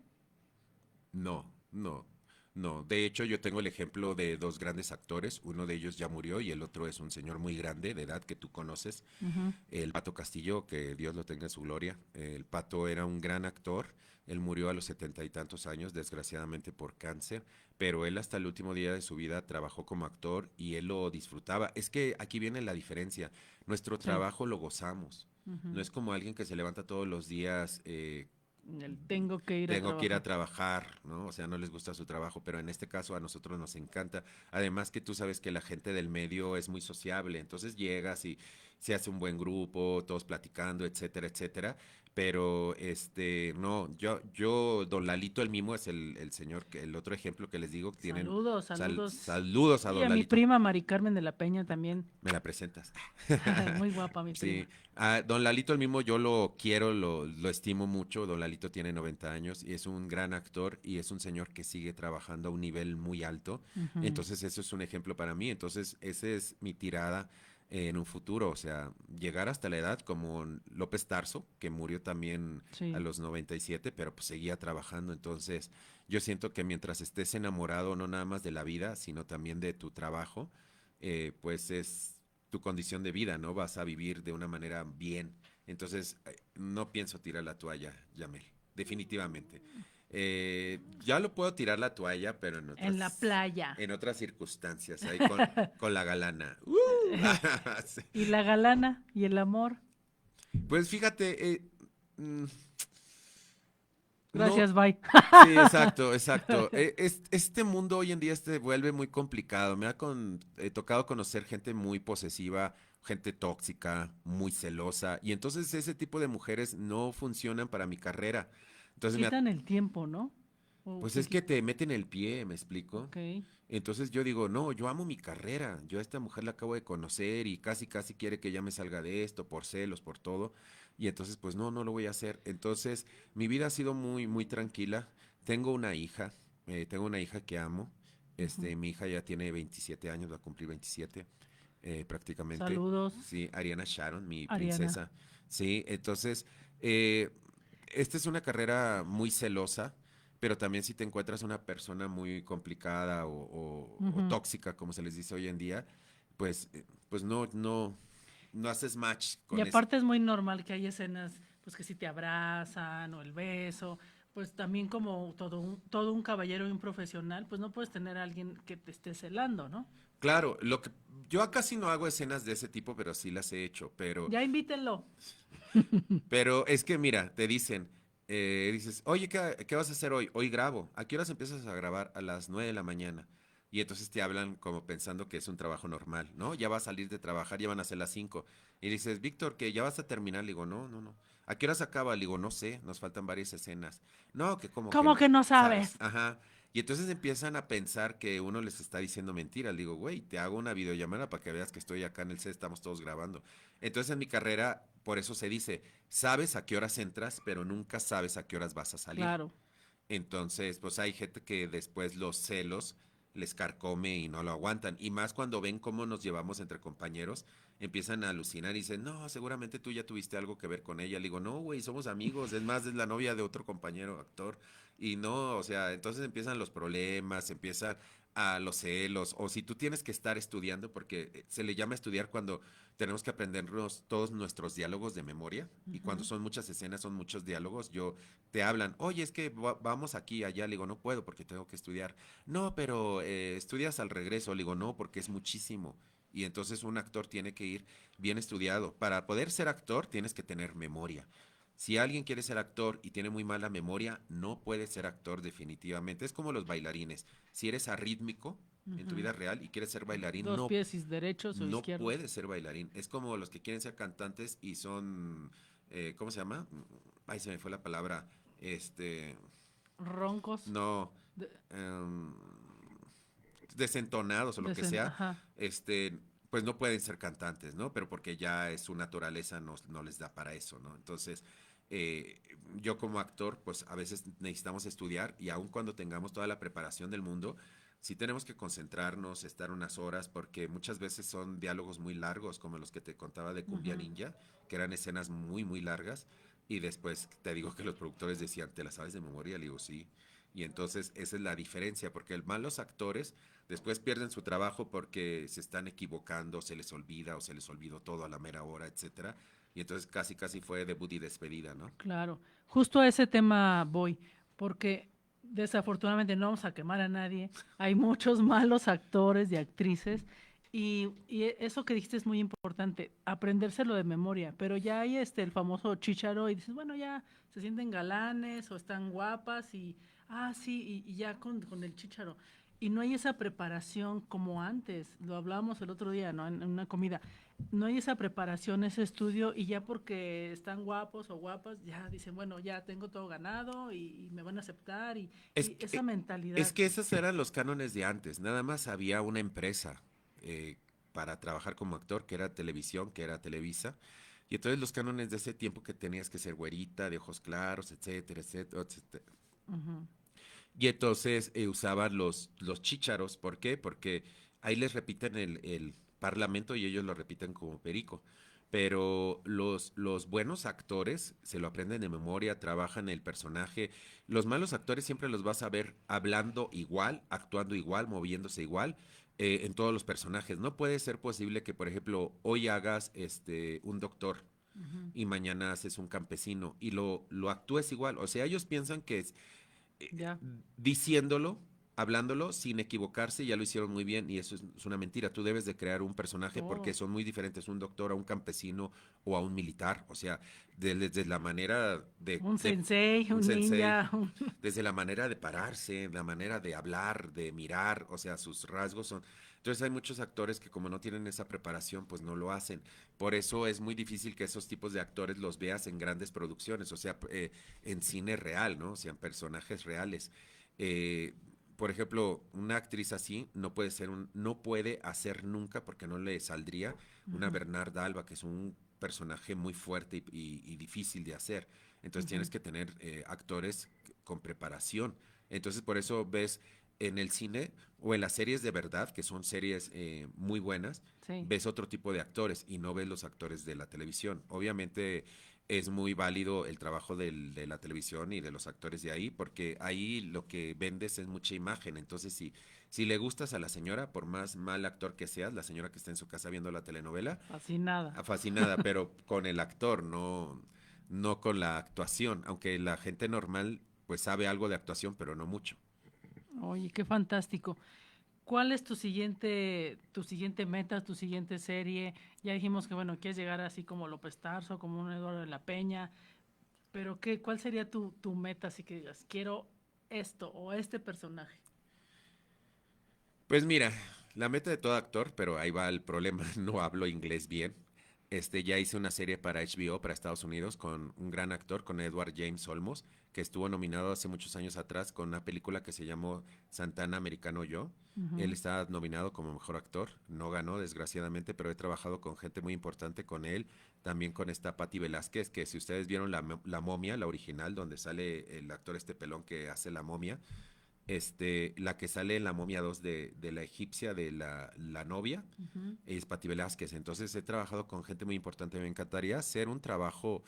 No, no, no. De hecho, yo tengo el ejemplo de dos grandes actores. Uno de ellos ya murió y el otro es un señor muy grande de edad que tú conoces, Ujú. el Pato Castillo, que Dios lo tenga en su gloria. El Pato era un gran actor. Él murió a los 70 y tantos años, desgraciadamente por cáncer, pero él hasta el último día de su vida trabajó como actor y él lo disfrutaba. Es que aquí viene la diferencia. Nuestro Sí. trabajo lo gozamos. No Ujú. es como alguien que se levanta todos los días El tengo que ir a tengo que ir a trabajar. trabajar, ¿no? O sea, no les gusta su trabajo, pero en este caso a nosotros nos encanta. Además que tú sabes que la gente del medio es muy sociable, entonces llegas y se hace un buen grupo, todos platicando, etcétera, etcétera. Pero no, don Lalito el Mimo es el señor, el otro ejemplo que les digo, tienen Saludos, saludos. saludos a Y don a mi Lalito. prima Mari Carmen de la Peña también. ¿Me la presentas? Muy guapa mi Sí, prima. don Lalito el mismo yo lo quiero, lo estimo mucho. Don Lalito tiene 90 años y es un gran actor y es un señor que sigue trabajando a un nivel muy alto. Ujú. Entonces eso es un ejemplo para mí. Entonces esa es mi tirada en un futuro, o sea, llegar hasta la edad como López Tarso, que murió también a Sí. los 97, pero pues seguía trabajando. Entonces yo siento que mientras estés enamorado no nada más de la vida, sino también de tu trabajo, pues es tu condición de vida, ¿no? Vas a vivir de una manera bien. Entonces, no pienso tirar la toalla, Yamel, definitivamente. Ya lo puedo tirar la toalla, pero En la playa. en otras circunstancias, ahí con la galana. Sí. Y la galana y el amor. Pues fíjate, mm, no, Gracias, bye. sí, exacto, exacto. Este mundo hoy en día se vuelve muy complicado. Tocado conocer gente muy posesiva, gente tóxica, muy celosa, y entonces ese tipo de mujeres no funcionan para mi carrera. Entonces Quitan el tiempo, ¿no? ¿O pues qué es que te meten el pie, ¿me explico? Ok, Entonces yo digo, no, yo amo mi carrera, yo a esta mujer la acabo de conocer y casi casi quiere que ya me salga de esto por celos, por todo, y entonces pues no, no lo voy a hacer. Entonces mi vida ha sido muy, muy tranquila. Tengo una hija que amo. ujú. Mi hija ya tiene 27 años, va a cumplir 27 prácticamente. Saludos, Sí, Ariana Sharon, mi Ariana. princesa. Sí, entonces eh, esta es una carrera muy celosa, pero también si te encuentras una persona muy complicada o Ujú. tóxica, como se les dice hoy en día, pues no haces match Y con ese. aparte es muy normal que hay escenas, pues que si te abrazan o el beso, pues también como todo un caballero y un profesional, pues no puedes tener a alguien que te esté celando, ¿no? Claro, yo casi no hago escenas de ese tipo, pero sí las he hecho, Ya invítenlo. pero es que mira, te dicen, dices, oye, ¿qué vas a hacer hoy? Hoy grabo. ¿A qué horas empiezas a grabar? A las 9 de la mañana. Y entonces te hablan como pensando que es un trabajo normal, ¿no? Ya va a salir de trabajar, ya van a ser las 5. Y dices, Víctor, que ya vas a terminar. Le digo, no, no, no. ¿A qué horas acaba? Le digo, no sé, nos faltan varias escenas. No, que como que ¿Cómo no, que no ¿sabes? sabes? Ajá. Y entonces empiezan a pensar que uno les está diciendo mentiras. Le digo, güey, te hago una videollamada para que veas que estoy acá en el set, estamos todos grabando. Entonces en mi carrera, por eso se dice, sabes a qué horas entras, pero nunca sabes a qué horas vas a salir. Claro. Entonces, pues hay gente que después los celos les carcome y no lo aguantan. Y más cuando ven cómo nos llevamos entre compañeros, empiezan a alucinar y dicen, no, seguramente tú ya tuviste algo que ver con ella. Le digo, no, güey, somos amigos, es más, es la novia de otro compañero actor. Y no, o sea, entonces empiezan los problemas, empiezan a los celos, o si tú tienes que estar estudiando, porque se le llama estudiar cuando tenemos que aprendernos todos nuestros diálogos de memoria, y cuando Ujú. son muchas escenas, son muchos diálogos, te hablan, oye, es que vamos aquí, allá, le digo, no puedo porque tengo que estudiar. No, pero estudias al regreso, le digo, no, porque es muchísimo. Y entonces un actor tiene que ir bien estudiado. Para poder ser actor tienes que tener memoria. Si alguien quiere ser actor y tiene muy mala memoria, no puede ser actor definitivamente. Es como los bailarines. Si eres arrítmico en tu Ujú. vida real y quieres ser bailarín, Dos pies derechos o no izquierdos. puedes ser bailarín. Es como los que quieren ser cantantes y son, ¿cómo se llama? Ay, se me fue la palabra. Este, Roncos. no, de- em, desentonados o lo que sea, Ajá. pues no pueden ser cantantes, ¿no? Pero porque ya es su naturaleza, no les da para eso, ¿no? Entonces, eh, yo como actor, pues a veces necesitamos estudiar y aun cuando tengamos toda la preparación del mundo, sí tenemos que concentrarnos, estar unas horas, porque muchas veces son diálogos muy largos, como los que te contaba de Cumbia Ujú. Ninja, que eran escenas muy, muy largas, y después te digo que los productores decían, ¿te la sabes de memoria? Le digo, sí. Y entonces esa es la diferencia, porque el malos actores después pierden su trabajo porque se están equivocando, se les olvida o se les olvidó todo a la mera hora, etcétera. Y entonces casi casi fue debut y despedida, ¿no? Claro, justo a ese tema voy, porque desafortunadamente no vamos a quemar a nadie, hay muchos malos actores y actrices, y eso que dijiste es muy importante, aprendérselo de memoria, pero ya hay el famoso chícharo y dices, bueno, ya se sienten galanes o están guapas sí, y ya con el chícharo. Y no hay esa preparación como antes, lo hablábamos el otro día, ¿no? En una comida no hay esa preparación, ese estudio, y ya porque están guapos o guapas, ya dicen, bueno, ya tengo todo ganado y me van a aceptar, Es y esa que, es mentalidad. que esos eran los cánones de antes. Nada más había una empresa para trabajar como actor, que era televisión, que era Televisa. Y entonces los cánones de ese tiempo que tenías que ser güerita, de ojos claros, etcétera, etcétera, etcétera. Ujú. Y entonces usaban los chícharos. ¿Por qué? Porque ahí les repiten el parlamento y ellos lo repiten como perico. Pero los buenos actores se lo aprenden de memoria, trabajan el personaje. Los malos actores siempre los vas a ver hablando igual, actuando igual, moviéndose igual en todos los personajes. No puede ser posible que, por ejemplo, hoy hagas un doctor Ujú. y mañana haces un campesino y lo actúes igual. O sea, ellos piensan que Ya. diciéndolo, hablándolo sin equivocarse, ya lo hicieron muy bien y eso es una mentira. Tú debes de crear un personaje porque Oh, son muy diferentes un doctor a un campesino o a un militar. O sea, desde la manera un de sensei, un un sensei, ninja. desde la manera de pararse, la manera de hablar, de mirar, o sea, sus rasgos son... Entonces hay muchos actores que como no tienen esa preparación, pues no lo hacen. Por eso es muy difícil que esos tipos de actores los veas en grandes producciones, o sea, en cine real, ¿no? O sea, en personajes reales. Eh, por ejemplo, una actriz así no puede hacer nunca, porque no le saldría, una Ujú, Bernarda Alba, que es un personaje muy fuerte y difícil de hacer. Entonces ujú. tienes que tener actores con preparación. Entonces por eso ves en el cine o en las series de verdad, que son series muy buenas, Sí. ves otro tipo de actores y no ves los actores de la televisión. Obviamente es muy válido el trabajo de la televisión y de los actores de ahí, porque ahí lo que vendes es mucha imagen. Entonces, si le gustas a la señora, por más mal actor que seas, la señora que está en su casa viendo la telenovela, Así nada. fascinada, pero con el actor, no con la actuación, aunque la gente normal pues sabe algo de actuación, pero no mucho. Oye, qué fantástico. ¿Cuál es tu siguiente meta, tu siguiente serie? Ya dijimos que, bueno, quieres llegar así como López Tarso, como un Eduardo de la Peña, pero ¿cuál sería tu meta? Así que digas, quiero esto o este personaje. Pues mira, la meta de todo actor, pero ahí va el problema, no hablo inglés bien. Ya hice una serie para HBO, para Estados Unidos, con un gran actor, con Edward James Olmos, que estuvo nominado hace muchos años atrás con una película que se llamó Santana Americano Yo. Él Ujú. está nominado como mejor actor, no ganó desgraciadamente, pero he trabajado con gente muy importante con él, también con esta Patti Velázquez, que si ustedes vieron la momia, la original, donde sale el actor este pelón que hace la momia, la que sale en la momia 2 de la egipcia, de la novia, Ujú. es Patti Velázquez. Entonces he trabajado con gente muy importante. Me encantaría hacer un trabajo.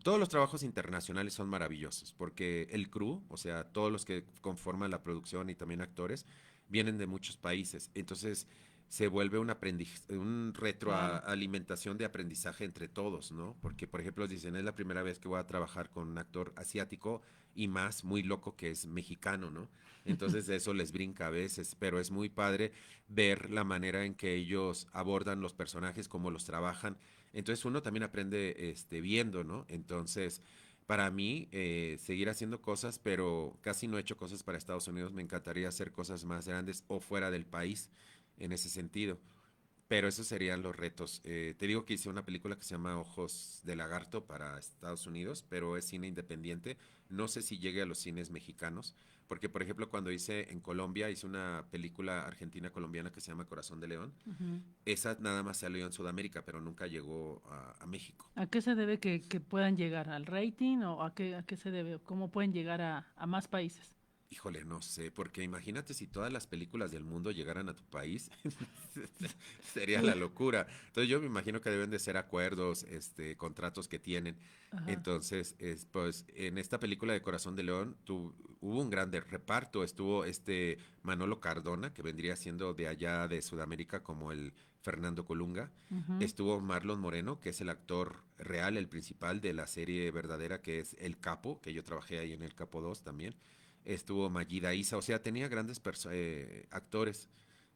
Todos los trabajos internacionales son maravillosos porque el crew, o sea, todos los que conforman la producción y también actores, vienen de muchos países. Entonces se vuelve un Claro. retroalimentación de aprendizaje entre todos, ¿no? Porque, por ejemplo, dicen, es la primera vez que voy a trabajar con un actor asiático y más muy loco que es mexicano, ¿no? Entonces eso les brinca a veces, pero es muy padre ver la manera en que ellos abordan los personajes, cómo los trabajan. Entonces uno también aprende viendo, ¿no? Entonces, para mí, seguir haciendo cosas, pero casi no he hecho cosas para Estados Unidos. Me encantaría hacer cosas más grandes o fuera del país en ese sentido. Pero esos serían los retos. Te digo que hice una película que se llama Ojos de Lagarto para Estados Unidos, pero es cine independiente. No sé si llegue a los cines mexicanos, porque por ejemplo cuando hice en Colombia, hice una película argentina-colombiana que se llama Corazón de León. Ujú. Esa nada más salió en Sudamérica, pero nunca llegó a México. ¿A qué se debe que puedan llegar? ¿Al rating o a qué se debe? ¿Cómo pueden llegar a más países? Híjole, no sé, porque imagínate si todas las películas del mundo llegaran a tu país, sería la locura. Entonces yo me imagino que deben de ser acuerdos, contratos que tienen. Ajá. Entonces, pues en esta película de Corazón de León hubo un grande reparto. Estuvo Manolo Cardona, que vendría siendo de allá de Sudamérica como el Fernando Colunga. Ujú. Estuvo Marlon Moreno, que es el actor real, el principal de la serie verdadera, que es El Capo, que yo trabajé ahí en El Capo 2 también. Estuvo Mayida Isa, o sea, tenía grandes actores.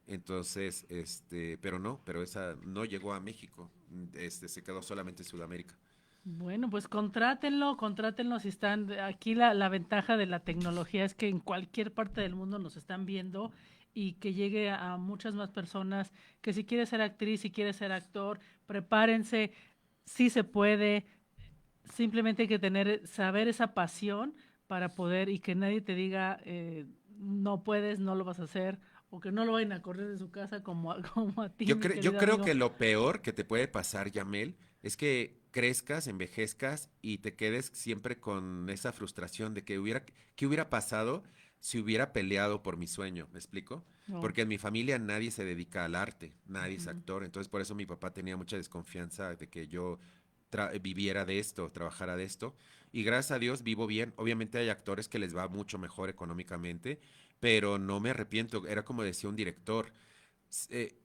Entonces, pero esa no llegó a México, se quedó solamente en Sudamérica. Bueno, pues contrátenlo si están. Aquí la ventaja de la tecnología es que en cualquier parte del mundo nos están viendo y que llegue a muchas más personas, que si quieres ser actriz, si quieres ser actor, prepárense, sí se puede, simplemente hay que saber esa pasión para poder y que nadie te diga no puedes, no lo vas a hacer, o que no lo vayan a correr de su casa como, como a ti, mi Yo querido creo amigo. que lo peor que te puede pasar, Yamel, es que crezcas, envejezcas y te quedes siempre con esa frustración de qué hubiera pasado si hubiera peleado por mi sueño, ¿me explico? No. Porque en mi familia nadie se dedica al arte, nadie es Ujú. actor, entonces por eso mi papá tenía mucha desconfianza de que yo viviera de esto, trabajara de esto, y gracias a Dios vivo bien. Obviamente hay actores que les va mucho mejor económicamente, pero no me arrepiento, era como decía un director. s- eh,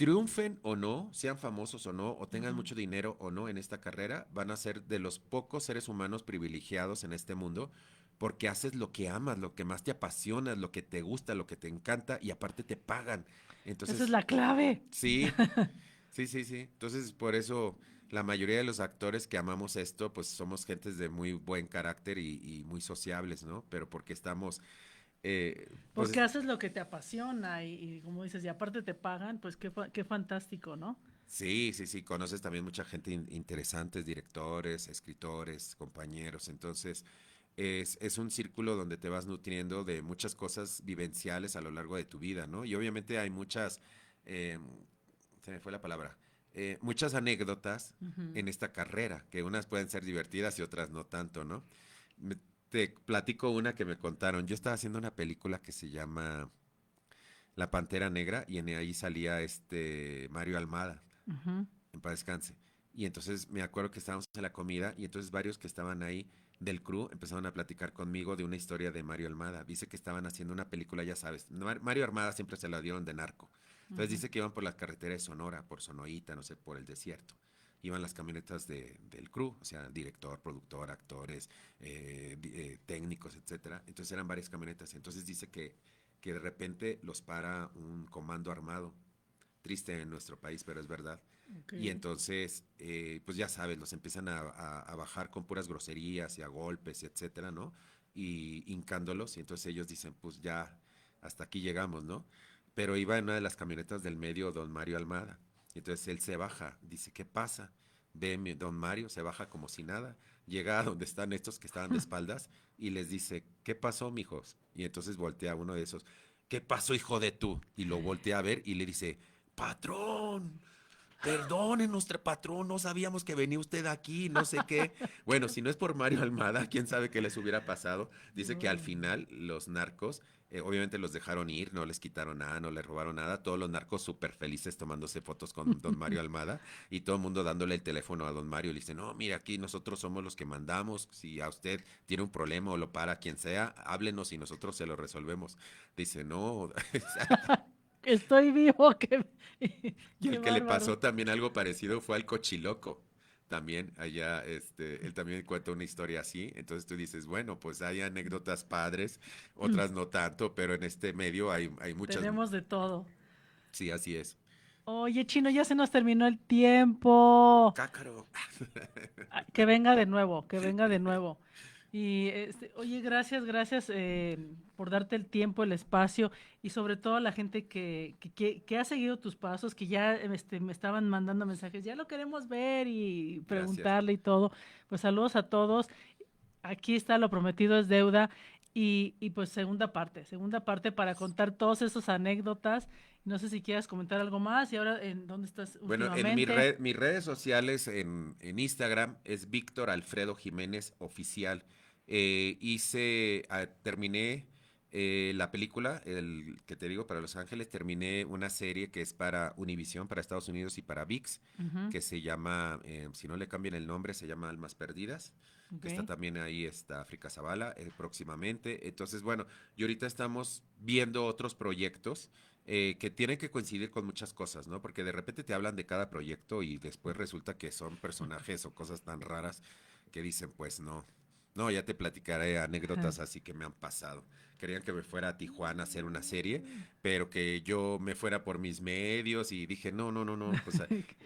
triunfen o no, sean famosos o no, o tengan mucho dinero o no en esta carrera, van a ser de los pocos seres humanos privilegiados en este mundo porque haces lo que amas, lo que más te apasiona, lo que te gusta, lo que te encanta y aparte te pagan. Esa es Entonces, la clave. sí, sí, sí, sí. Entonces, por eso la mayoría de los actores que amamos esto, pues somos gentes de muy buen carácter y muy sociables, ¿no? Pero porque estamos, Porque pues haces lo que te apasiona y como dices, y aparte te pagan, pues qué fantástico, ¿no? sí, sí, sí, conoces también mucha gente interesantes, directores, escritores, compañeros. Entonces, es un círculo donde te vas nutriendo de muchas cosas vivenciales a lo largo de tu vida, ¿no? Y obviamente hay muchas, eh, se me fue la palabra, muchas anécdotas Ujú. en esta carrera, que unas pueden ser divertidas y otras no tanto, ¿no? Me- Te platico una que me contaron. Yo estaba haciendo una película que se llama La Pantera Negra y en ahí salía este Mario Almada, Ujú. en paz descanse. Y entonces me acuerdo que estábamos en la comida y entonces varios que estaban ahí del crew empezaron a platicar conmigo de una historia de Mario Almada. Dice que estaban haciendo una película, ya sabes. Mario Almada siempre se la dieron de narco. Entonces Ujú. dice que iban por las carreteras de Sonora, por Sonoita, no sé, por el desierto. Iban las camionetas del crew, o sea, director, productor, actores, técnicos, etcétera. Entonces eran varias camionetas. Entonces dice que de repente los para un comando armado. Triste en nuestro país, pero es verdad. Ok. Y entonces, pues ya sabes, los empiezan a bajar con puras groserías y a golpes, etcétera, ¿no? Y hincándolos, y entonces ellos dicen, pues ya, hasta aquí llegamos, ¿no? Pero iba en una de las camionetas del medio don Mario Almada. Y entonces él se baja, dice, ¿qué pasa? Ve don Mario, se baja como si nada, llega a donde están estos que estaban de espaldas y les dice, ¿qué pasó, mijos? Y entonces voltea a uno de esos, ¿qué pasó, hijo de tú? Y lo voltea a ver y le dice, patrón, perdone nuestro patrón, no sabíamos que venía usted aquí, no sé qué. Bueno, si no es por Mario Almada, quién sabe qué les hubiera pasado. Dice que al Oh. final los narcos, obviamente los dejaron ir, no les quitaron nada, no les robaron nada. Todos los narcos súper felices tomándose fotos con don Mario Almada y todo el mundo dándole el teléfono a don Mario. Le dice, no, mira, aquí nosotros somos los que mandamos. Si a usted tiene un problema o lo para quien sea, háblenos y nosotros se lo resolvemos. Dice, no. Estoy vivo, Y qué el que le bárbaro. pasó también algo parecido fue al Cochiloco. También allá, él también cuenta una historia así. Entonces tú dices, bueno, pues hay anécdotas padres, otras no tanto, pero en este medio hay muchas. Tenemos de todo. Sí, así es. Oye, Chino, ya se nos terminó el tiempo. Cácaro. Ah, que venga de nuevo, que venga de nuevo. Y oye, gracias por darte el tiempo, el espacio y sobre todo a la gente que ha seguido tus pasos, que ya me estaban mandando mensajes, ya lo queremos ver y Gracias. preguntarle y todo. Pues saludos a todos. Aquí está lo prometido es deuda y pues segunda parte para contar todas esas anécdotas. No sé si quieras comentar algo más y ahora en dónde estás Bueno, en últimamente. mis redes sociales, en Instagram, es Víctor Alfredo Jiménez Oficial. Terminé la película, el que te digo, para Los Ángeles, terminé una serie que es para Univision, para Estados Unidos y para VIX, Ujú. que se llama, si no le cambian el nombre, se llama Almas Perdidas, que está Ok. también ahí, está África Zavala, próximamente. Entonces, bueno, y ahorita estamos viendo otros proyectos que tienen que coincidir con muchas cosas, ¿no? Porque de repente te hablan de cada proyecto y después resulta que son personajes o cosas tan raras que dicen, pues no, no, ya te platicaré anécdotas así que me han pasado. Querían que me fuera a Tijuana a hacer una serie, pero que yo me fuera por mis medios y dije, no, no, no, no, pues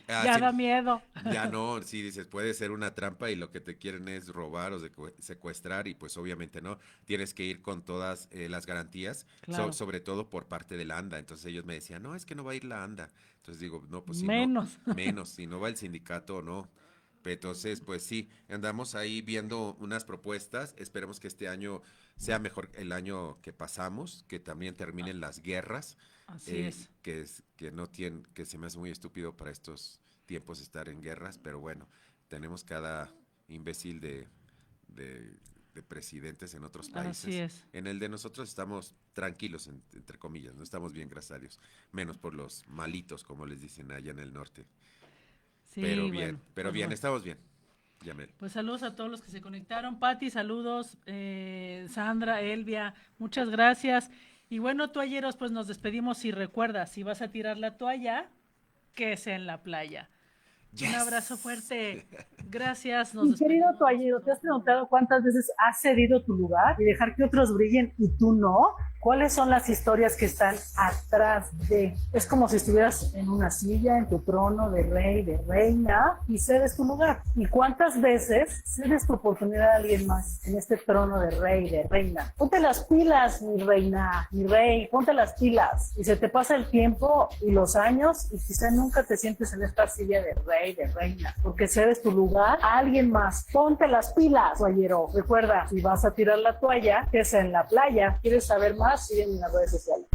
Ya así, da miedo. ya no, sí dices, puede ser una trampa y lo que te quieren es robar o secuestrar y pues obviamente no, tienes que ir con todas las garantías, Claro, sobre todo por parte de la ANDA. Entonces ellos me decían, no, es que no va a ir la ANDA. Entonces digo, no, pues si no, menos. menos, si no va el sindicato, no. Entonces, pues sí, andamos ahí viendo unas propuestas. Esperemos que este año sea mejor el año que pasamos, que también terminen las guerras, Así es. que no tienen, que se me hace muy estúpido para estos tiempos estar en guerras, pero bueno, tenemos cada imbécil de, de presidentes en otros Así países. es. En el de nosotros estamos tranquilos, entre comillas, no estamos bien, gracias a Dios, menos por los malitos, como les dicen allá en el norte. Sí, bueno, Pero pues bien, bueno. estamos bien, Yamel. Pues saludos a todos los que se conectaron. Pati, saludos. Sandra, Elvia, muchas gracias. Y bueno, toalleros, pues nos despedimos. Si recuerdas, si vas a tirar la toalla, que sea en la playa. Yes. Un abrazo fuerte. Gracias. Mi querido despedimos. toallero, ¿te has preguntado cuántas veces has cedido tu lugar y dejar que otros brillen y tú no? ¿Cuáles son las historias que están atrás de? Es como si estuvieras en una silla, en tu trono de rey, de reina, y cedes tu lugar. ¿Y cuántas veces cedes tu oportunidad a alguien más en este trono de rey, de reina? Ponte las pilas, mi reina, mi rey, ponte las pilas. Y se te pasa el tiempo y los años y quizá nunca te sientes en esta silla de rey, de reina, porque cedes tu lugar a alguien más. Ponte las pilas, toallero. Recuerda, si vas a tirar la toalla, que sea en la playa. ¿Quieres saber más? Sígueme en las redes sociales.